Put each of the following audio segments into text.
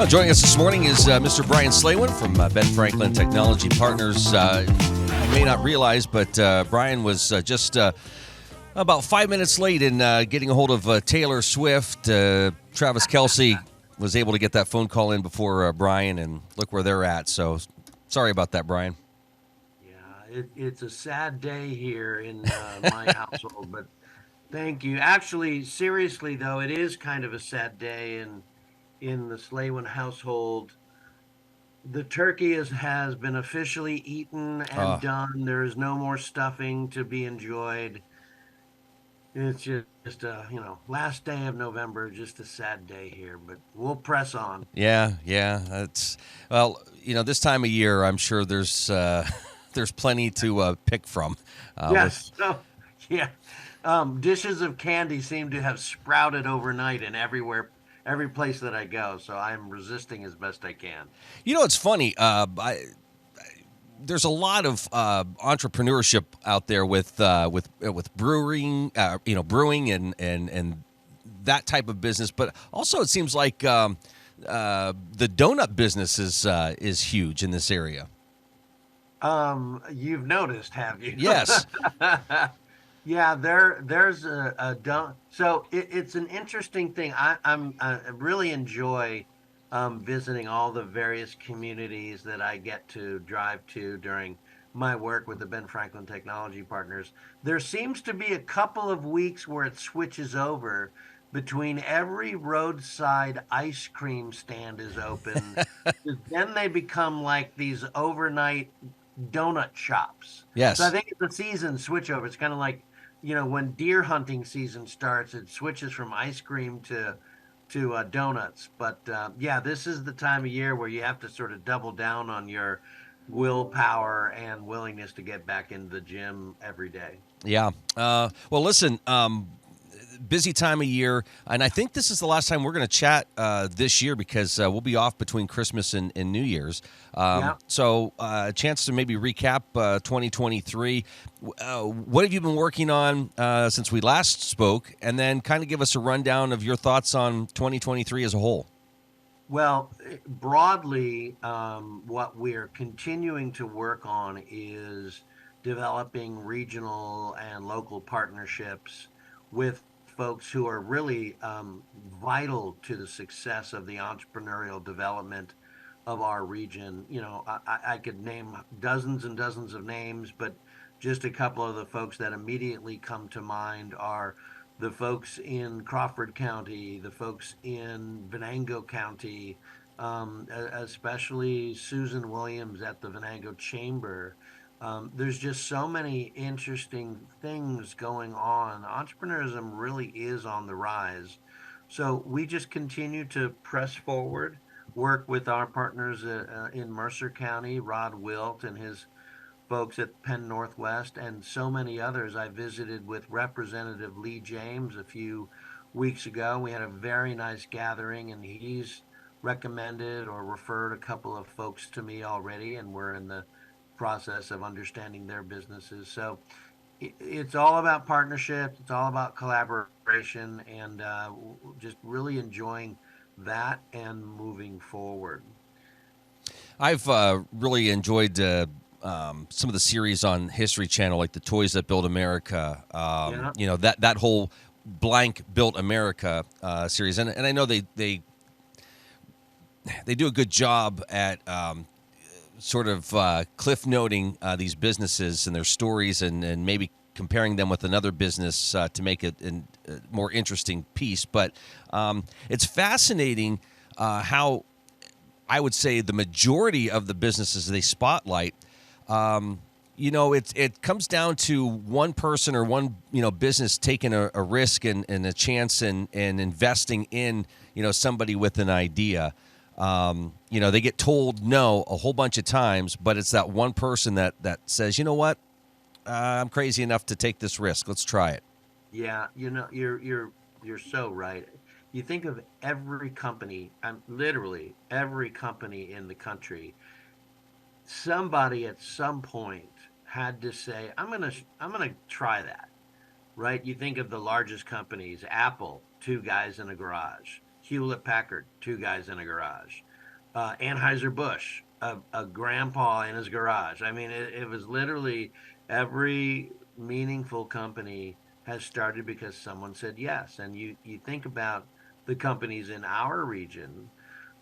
Joining us this morning is Mr. Brian Slawin from Ben Franklin Technology Partners. You may not realize, but Brian was just about 5 minutes late in getting a hold of Taylor Swift. Travis Kelce was able to get that phone call in before Brian, and look where they're at. So sorry about that, Brian. Yeah, it's a sad day here in my household, but thank you. Actually, seriously though, it is kind of a sad day in the Slawin household. The turkey has been officially eaten and Uh, done. There is no more stuffing to be enjoyed. It's just last day of November, just a sad day here, but we'll press on. yeah. That's this time of year, I'm sure there's there's plenty to pick from. With Yes. So, yeah. Dishes of candy seem to have sprouted overnight and every place that I go. So I'm resisting as best I can. it's funny. There's a lot of entrepreneurship out there with brewing, brewing and that type of business. But also, it seems like the donut business is huge in this area. You've noticed, have you? Yes. Yeah, there's a don't. So it's an interesting thing. I really enjoy visiting all the various communities that I get to drive to during my work with the Ben Franklin Technology Partners. There seems to be a couple of weeks where it switches over between every roadside ice cream stand is open. Then they become like these overnight donut shops. So I Yes. think it's a season switchover. It's kind of like, when deer hunting season starts, it switches from ice cream to donuts. But yeah, this is the time of year where you have to sort of double down on your willpower and willingness to get back into the gym every day. Yeah. Well, listen. Busy time of year, and I think this is the last time we're going to chat this year because we'll be off between Christmas and New Year's. Yeah. So a chance to maybe recap 2023. What have you been working on since we last spoke, and then kind of give us a rundown of your thoughts on 2023 as a whole. Well, broadly, what we're continuing to work on is developing regional and local partnerships with folks who are really vital to the success of the entrepreneurial development of our region. I could name dozens and dozens of names, but just a couple of the folks that immediately come to mind are the folks in Crawford County, the folks in Venango County, especially Susan Williams at the Venango Chamber. There's just so many interesting things going on. Entrepreneurship really is on the rise. So we just continue to press forward, work with our partners in Mercer County, Rod Wilt and his folks at Penn Northwest, and so many others. I visited with Representative Lee James a few weeks ago. We had a very nice gathering, and he's recommended or referred a couple of folks to me already, and we're in the process of understanding their businesses. So it's all about partnerships, it's all about collaboration, and just really enjoying that and moving forward. I've really enjoyed some of the series on History Channel, like the Toys That Built America. Yeah. That whole blank built America series, and I know they do a good job at sort of cliff noting these businesses and their stories, and maybe comparing them with another business to make it a more interesting piece. But it's fascinating how I would say the majority of the businesses they spotlight, it comes down to one person or one business taking a risk and a chance and investing in somebody with an idea. They get told no a whole bunch of times, but it's that one person that says, you know what, I'm crazy enough to take this risk. Let's try it. Yeah, you're so right. You think of every company, literally every company in the country, somebody at some point had to say, I'm gonna try that, right? You think of the largest companies, Apple, two guys in a garage, Hewlett Packard, two guys in a garage. Anheuser-Busch, a grandpa in his garage. I mean, it was literally every meaningful company has started because someone said yes. And you think about the companies in our region.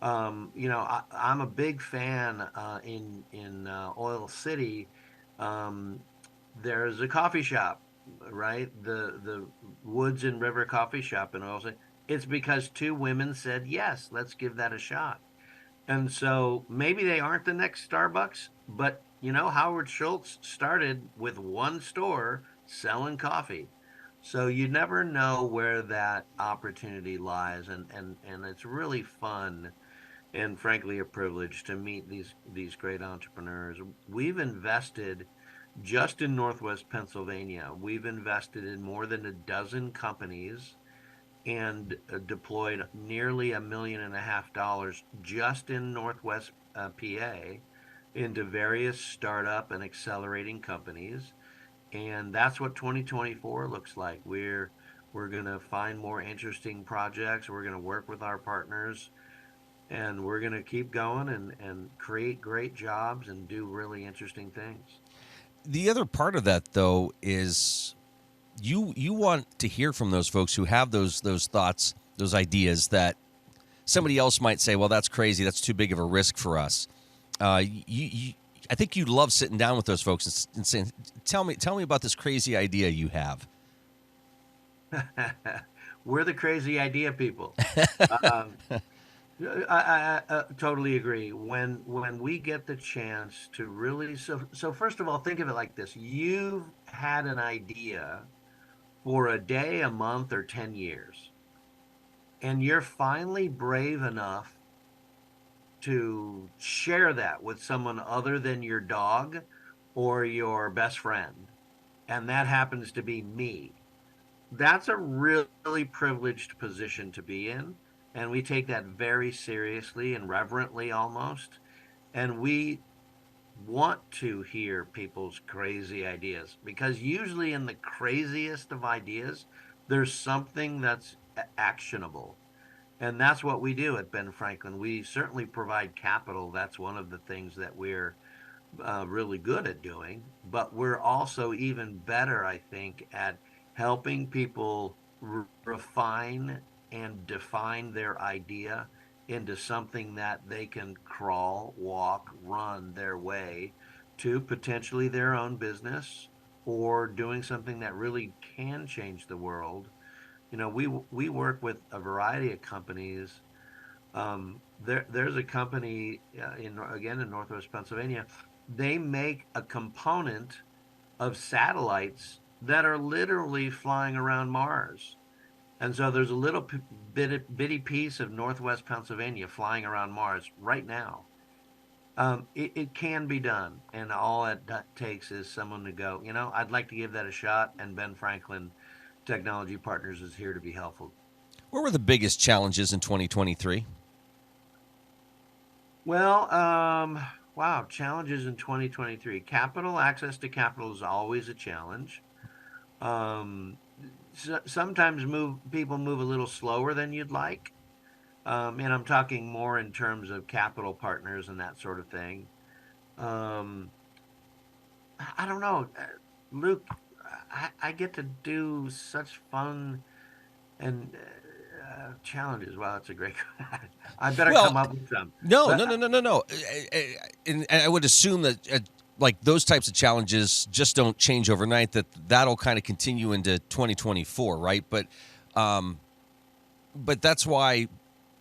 I'm a big fan in Oil City. Um, there's a coffee shop, right? The Woods and River Coffee Shop in Oil City. It's because two women said yes, let's give that a shot. And so maybe they aren't the next Starbucks, but Howard Schultz started with one store selling coffee. So you never know where that opportunity lies, and it's really fun and frankly a privilege to meet these great entrepreneurs. We've invested just in Northwest Pennsylvania. We've invested in more than a dozen companies and deployed nearly $1.5 million just in Northwest PA into various startup and accelerating companies. And that's what 2024 looks like. We're going to find more interesting projects. We're going to work with our partners, and we're going to keep going and create great jobs and do really interesting things. The other part of that, though, is you want to hear from those folks who have those thoughts, those ideas that somebody else might say, well, that's crazy. That's too big of a risk for us. I think you love sitting down with those folks and saying, tell me about this crazy idea you have. We're the crazy idea people. Um, I totally agree. When we get the chance to really, so first of all, think of it like this. You've had an idea for a day, a month, or 10 years, and you're finally brave enough to share that with someone other than your dog or your best friend. And that happens to be me. That's a really privileged position to be in. And we take that very seriously and reverently almost. And we want to hear people's crazy ideas because usually in the craziest of ideas, there's something that's actionable. And that's what we do at Ben Franklin. We certainly provide capital. That's one of the things that we're really good at doing, but we're also even better, I think, at helping people refine and define their idea into something that they can crawl, walk, run their way to potentially their own business or doing something that really can change the world. We work with a variety of companies. There's a company in Northwest Pennsylvania. They make a component of satellites that are literally flying around Mars. And so there's a little bitty piece of Northwest Pennsylvania flying around Mars right now. It can be done, and all it takes is someone to go, I'd like to give that a shot, and Ben Franklin Technology Partners is here to be helpful. What were the biggest challenges in 2023? Well, wow, challenges in 2023. Access to capital is always a challenge. Um, Sometimes people move a little slower than you'd like. And I'm talking more in terms of capital partners and that sort of thing. Um, I don't know, Luke, I get to do such fun and challenges. Wow, that's a great. I better Well, come up with some. no, But no, no, no, no, no. And I would assume that like those types of challenges just don't change overnight. That'll kind of continue into 2024, right? But that's why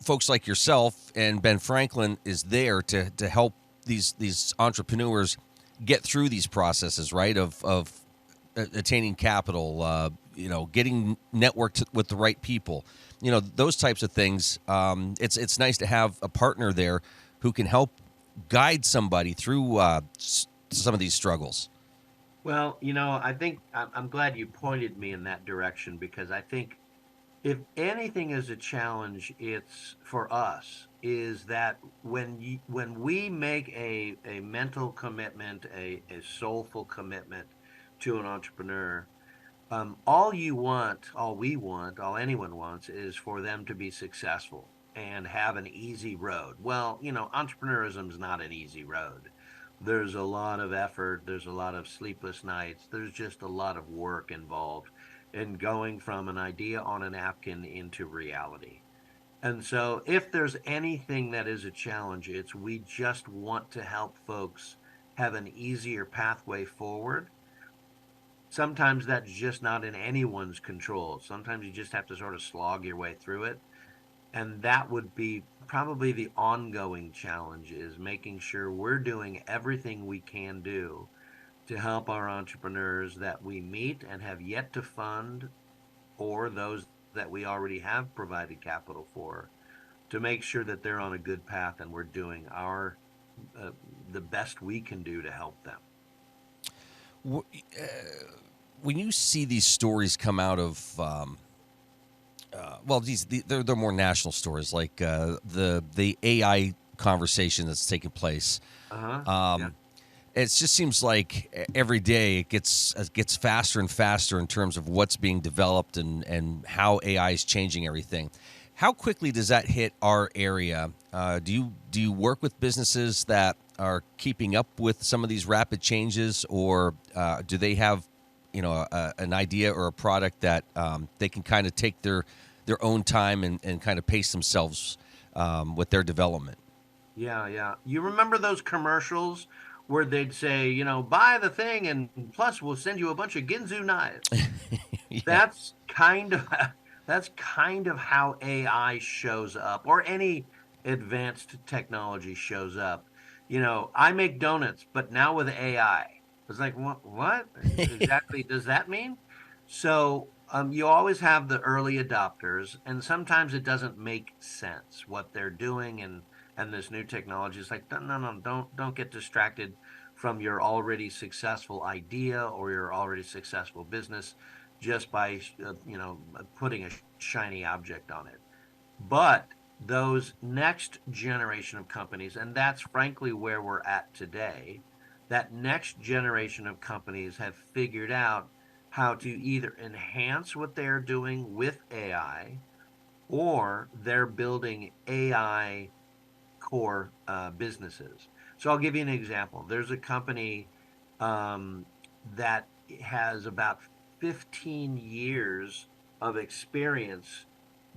folks like yourself and Ben Franklin is there to help these entrepreneurs get through these processes, right? Of attaining capital, getting networked with the right people, those types of things. It's nice to have a partner there who can help guide somebody through some of these struggles. well, I think I'm glad you pointed me in that direction because I think if anything is a challenge, it's for us, is that when we make a mental commitment, a soulful commitment to an entrepreneur, all we want, all anyone wants is for them to be successful. and have an easy road. Well, entrepreneurism is not an easy road. There's a lot of effort, there's a lot of sleepless nights, there's just a lot of work involved in going from an idea on a napkin into reality. And so, if there's anything that is a challenge, it's we just want to help folks have an easier pathway forward. Sometimes that's just not in anyone's control. Sometimes you just have to sort of slog your way through it. And that would be probably the ongoing challenge, is making sure we're doing everything we can do to help our entrepreneurs that we meet and have yet to fund, or those that we already have provided capital for, to make sure that they're on a good path and we're doing our uh, the best we can do to help them. W- When you see these stories come out of, well, they're more national stories, like the AI conversation that's taking place. Uh-huh. Yeah. Um, it just seems like every day it gets faster and faster in terms of what's being developed and how AI is changing everything. How quickly does that hit our area? Do you work with businesses that are keeping up with some of these rapid changes, or do they have an idea or a product that they can kind of take their own time and kind of pace themselves with their development? Yeah, yeah. You remember those commercials where they'd say, buy the thing and plus we'll send you a bunch of Ginzu knives. Yeah. That's kind of that's kind of how AI shows up, or any advanced technology shows up. I make donuts, but now with AI. It's like, what exactly does that mean? So you always have the early adopters, and sometimes it doesn't make sense what they're doing, and this new technology is like, no, no, no, don't get distracted from your already successful idea or your already successful business just by putting a shiny object on it. But those next generation of companies, and that's frankly where we're at today, that next generation of companies have figured out how to either enhance what they're doing with AI, or they're building AI core businesses. So I'll give you an example. There's a company um, that has about 15 years of experience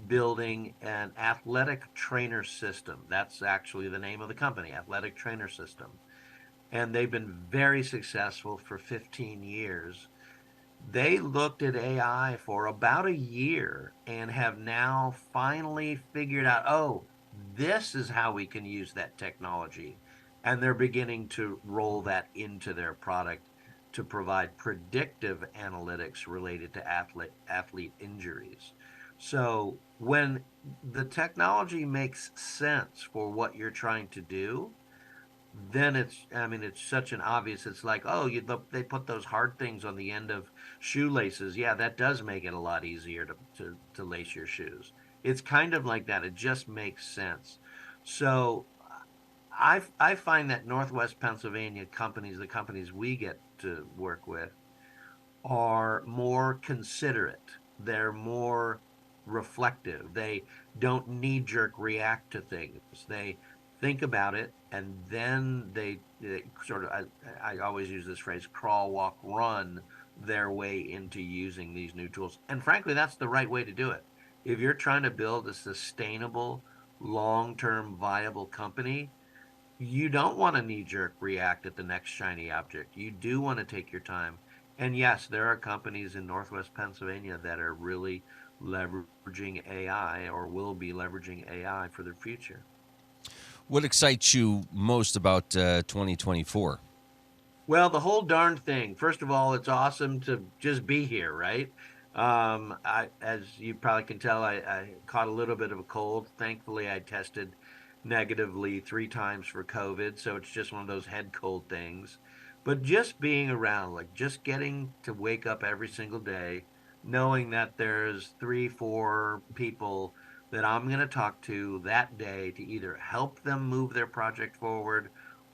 building an athletic trainer system. That's actually the name of the company, Athletic Trainer System. And they've been very successful for 15 years. They looked at AI for about a year and have now finally figured out, oh, this is how we can use that technology. And they're beginning to roll that into their product to provide predictive analytics related to athlete injuries. So when the technology makes sense for what you're trying to do, then it's such an obvious, it's like, oh, they put those hard things on the end of shoelaces. Yeah, that does make it a lot easier to lace your shoes. It's kind of like that. It just makes sense. So I find that Northwest Pennsylvania companies, the companies we get to work with, are more considerate. They're more reflective. They don't knee jerk react to things. They think about it, and then they sort of, I always use this phrase, crawl, walk, run their way into using these new tools. And frankly, that's the right way to do it. If you're trying to build a sustainable, long term viable company, you don't want to knee jerk react at the next shiny object. You do want to take your time. And yes, there are companies in Northwest Pennsylvania that are really leveraging AI, or will be leveraging AI for their future. What excites you most about 2024? Well, the whole darn thing. First of all, it's awesome to just be here, right? As you probably can tell, I caught a little bit of a cold. Thankfully, I tested negatively 3 times for COVID, so it's just one of those head cold things. But just being around, like just getting to wake up every single day, knowing that there's 3, 4 people that I'm going to talk to that day to either help them move their project forward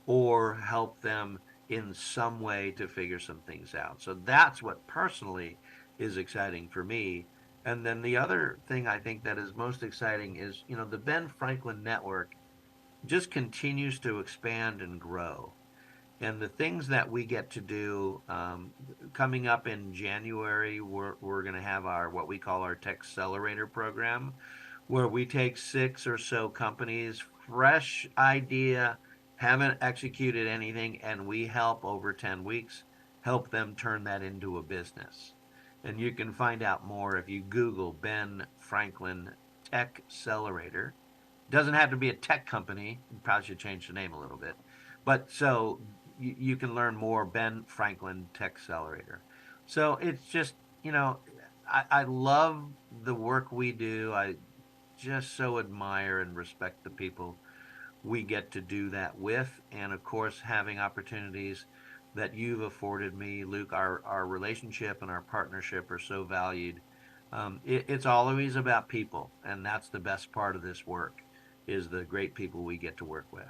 or help them in some way to figure some things out. So that's what personally is exciting for me. And then the other thing I think that is most exciting is, the Ben Franklin Network just continues to expand and grow. And the things that we get to do, coming up in January, we're going to have our what we call our Tech Accelerator program, where we take six or so companies, fresh idea, haven't executed anything, and we help over 10 weeks help them turn that into a business. And you can find out more if you Google Ben Franklin Tech Accelerator. Doesn't have to be a tech company. You probably should change the name a little bit. But so you can learn more, Ben Franklin Tech Accelerator. So it's just, I love the work we do. I just so admire and respect the people we get to do that with. And of course, having opportunities that you've afforded me, Luke, our relationship and our partnership are so valued. It's always about people, and that's the best part of this work is the great people we get to work with.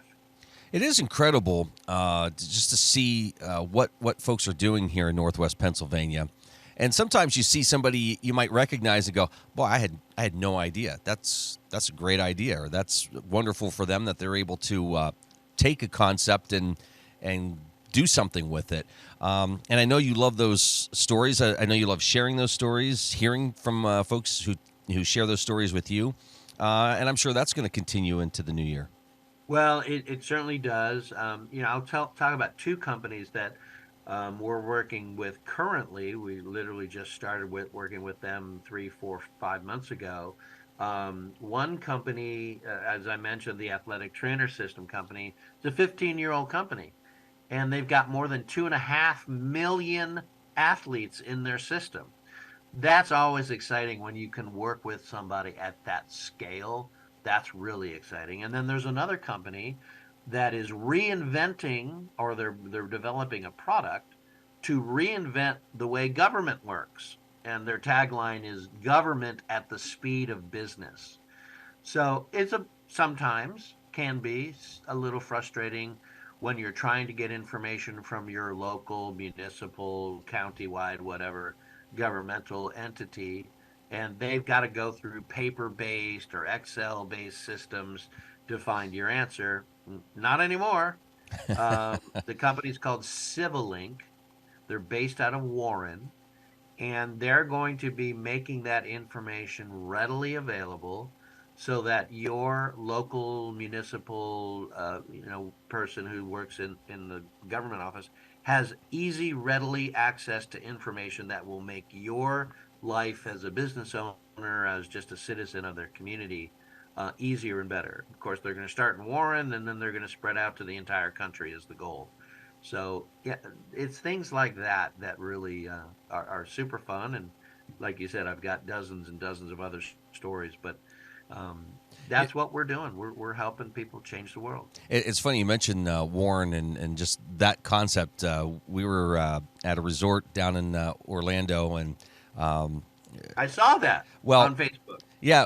It is incredible just to see what folks are doing here in Northwest Pennsylvania. And sometimes you see somebody you might recognize and go, "Boy, I had no idea. That's a great idea, or that's wonderful for them that they're able to take a concept and do something with it." And I know you love those stories. I know you love sharing those stories, hearing from folks who share those stories with you, and I'm sure that's going to continue into the new year. Well, it certainly does. I'll talk about two companies that we're working with currently. We literally just started working with them 3, 4, 5 months ago. One company, as I mentioned, the Athletic Trainer System company, it's a 15-year-old company, and they've got more than 2.5 million athletes in their system. That's always exciting when you can work with somebody at that scale. That's really exciting. And then there's another company that is reinventing, or they're developing a product to reinvent the way government works. And their tagline is government at the speed of business. So it's a sometimes can be a little frustrating when you're trying to get information from your local, municipal, county-wide, whatever governmental entity, and they've got to go through paper-based or Excel-based systems to find your answer. Not anymore. The company's called Civilink. They're based out of Warren, and they're going to be making that information readily available so that your local municipal person who works in the government office has easy, readily access to information that will make your life as a business owner, as just a citizen of their community, easier and better. Of course, they're going to start in Warren, and then they're going to spread out to the entire country is the goal. So yeah, it's things like that that really are super fun. And like you said, I've got dozens and dozens of other stories, but um, It, that's what we're doing. We're helping people change the world. it's funny you mentioned Warren and just that concept. We were at a resort down in Orlando, and um, I saw that well, on Facebook. yeah,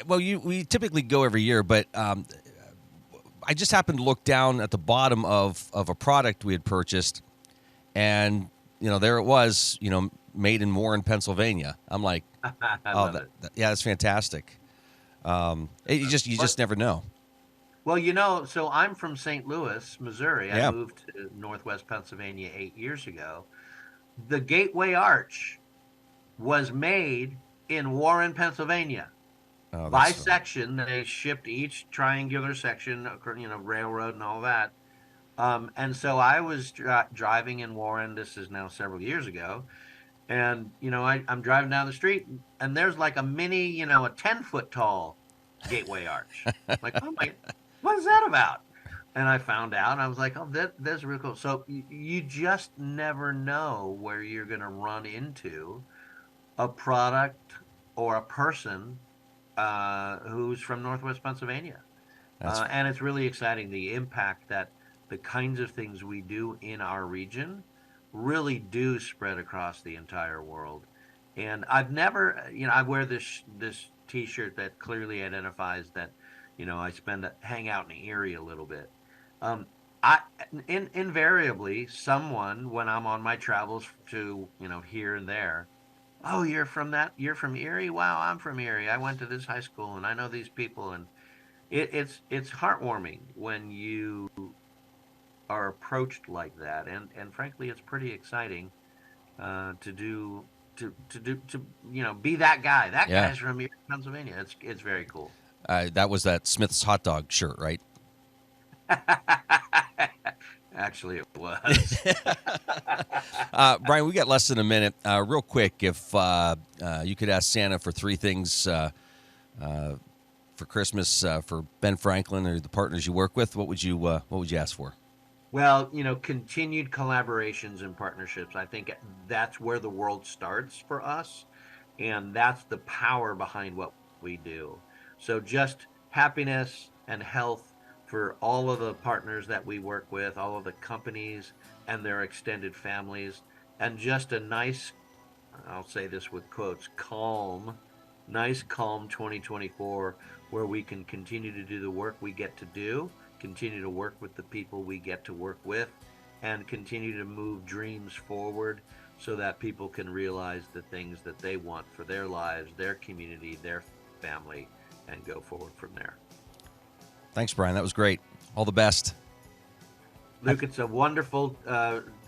well, we typically go every year, but I just happened to look down at the bottom of a product we had purchased, and there it was, made in Warren, Pennsylvania. I'm like, I oh, love it. yeah, that's fantastic. You But just never know. well, so I'm from St. Louis, Missouri. I Yeah. moved to Northwest Pennsylvania 8 years ago. The Gateway Arch was made in Warren, Pennsylvania. Oh, By that's section. They shipped each triangular section, railroad and all that. And so I was driving in Warren. This is now several years ago, and I'm driving down the street, and there's like a mini, a 10-foot tall gateway arch. Like, oh my, what is that about? And I found out, and I was like, oh, that's really cool. So you just never know where you're going to run into a product or a person who's from Northwest Pennsylvania. that's And it's really exciting the impact that the kinds of things we do in our region really do spread across the entire world. And I've never, I wear this T-shirt that clearly identifies that, I hang out in Erie a little bit. Um, I invariably someone when I'm on my travels to here and there Oh, you're from Erie? Wow, I'm from Erie. I went to this high school and I know these people, and it's heartwarming when you are approached like that, and frankly, it's pretty exciting to do to be that guy. That Yeah. guy's from Erie, Pennsylvania. It's very cool. That was that Smith's hot dog shirt, right? Actually, it was. Brian, we got less than a minute. Real quick, if you could ask Santa for three things for Christmas for Ben Franklin or the partners you work with, what would you ask for? Well, continued collaborations and partnerships. I think that's where the world starts for us, and that's the power behind what we do. So just happiness and health for all of the partners that we work with, all of the companies and their extended families, and just a nice, I'll say this with quotes, calm 2024 where we can continue to do the work we get to do, continue to work with the people we get to work with, and continue to move dreams forward so that people can realize the things that they want for their lives, their community, their family, and go forward from there. Thanks, Brian. That was great. All the best. Luke, it's a wonderful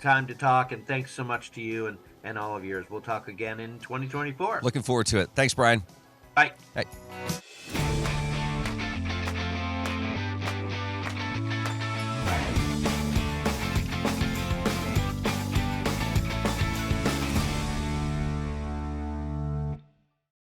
time to talk, and thanks so much to you and all of yours. We'll talk again in 2024. Looking forward to it. Thanks, Brian. Bye. Hey.